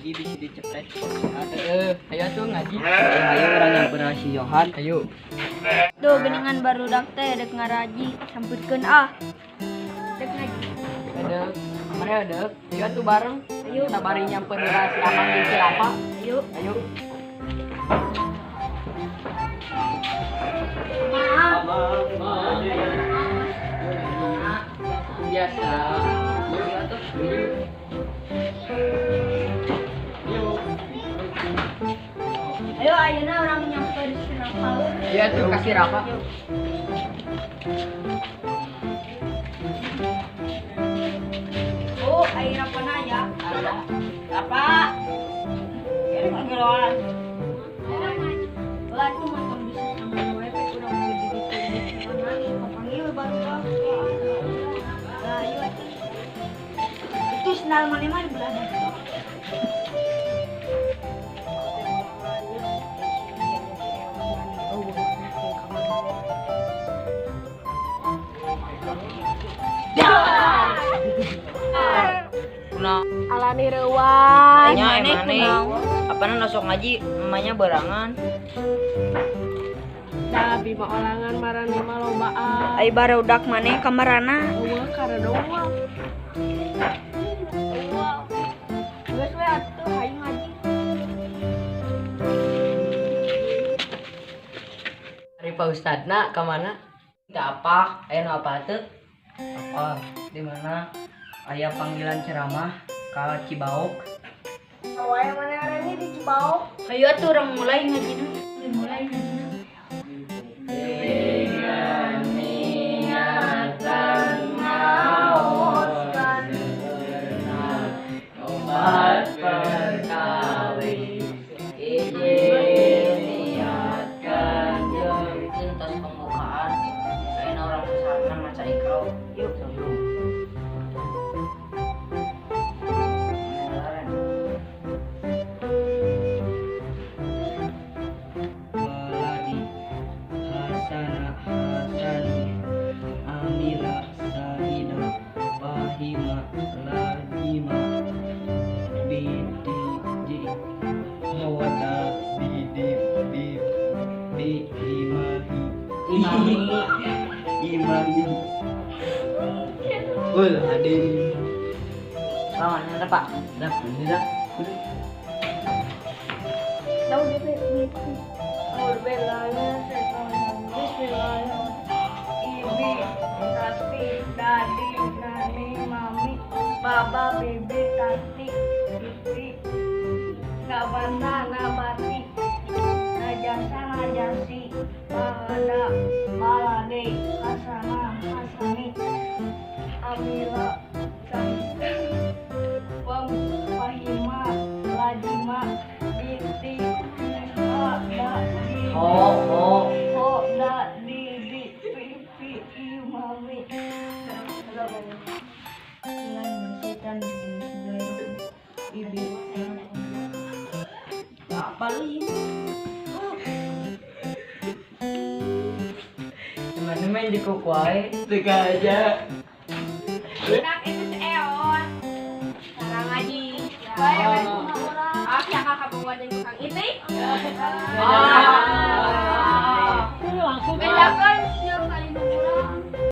ngaji bisa dicepret. Ada ayo tuh ngaji. Ayo orang yang berasi Yohan. Ayo. Tuh geningan baru dak teh dek ngaraji sampurkeun ah. Dek ngaji. Ada. Mari ada. Ayo tuh bareng. Ayo. Kita bari nyamper si Amang di Cilapa. Ayo. Ayo. Biasa. Ayo tuh. Ayo ayeuna orang nyamper si Rafael. Ayo tuh kasih Rafa. Oh, air apa ya? Ada. Apa? Ini panggilan. Lah itu macam bisa sampai WP udah mau di mana? Panggil baru dah. Lah ayo. Itu sendal mana berada? Alani reuan. Nya emane. Apana nasok ngaji emaknya berangan. Da bima olangan marane mah lombaan. Ai barudak maneh kamarana. Eueuh karedoa. Geus we atuh hayu ngaji. Hari Pak Ustadna ke mana? Ke apa? Ayo apa tuh? Apa? Di mana? Ayah panggilan ceramah ke Cibauk. Awalnya mana arenya di Cibauk? Ayo tuh orang mulai ngajina. Mulai ngajina. Dengan niatan ngaoskan obat perkawin izin niatkan jeung tuntas pembukaan lain orang pesantren maca ikro yuk sebelum Waladi Hasana Hasani Amila Sahida Fahima Lajima Bidiji Hawada Bidi Bi Imami Imami Ul Adin lawan ada Pak. Dah ini dah Tahu DP. Berbelanya setan Bismillahirrahmanirrahim. Ibi, tati, dadi, nani, mami, baba, bibi, tati, titi, nabata, nabati, najasa, najasi, balada, balade, hasana, hasani, amila, samita, wam, fahima, lajima, binti, Oh. Gimana main di kukuai? Tega aja. Enak itu si Eon. Sekarang ngaji. Ah, ya kakak bawa jadi tukang itik. Ah. Langsung bedakan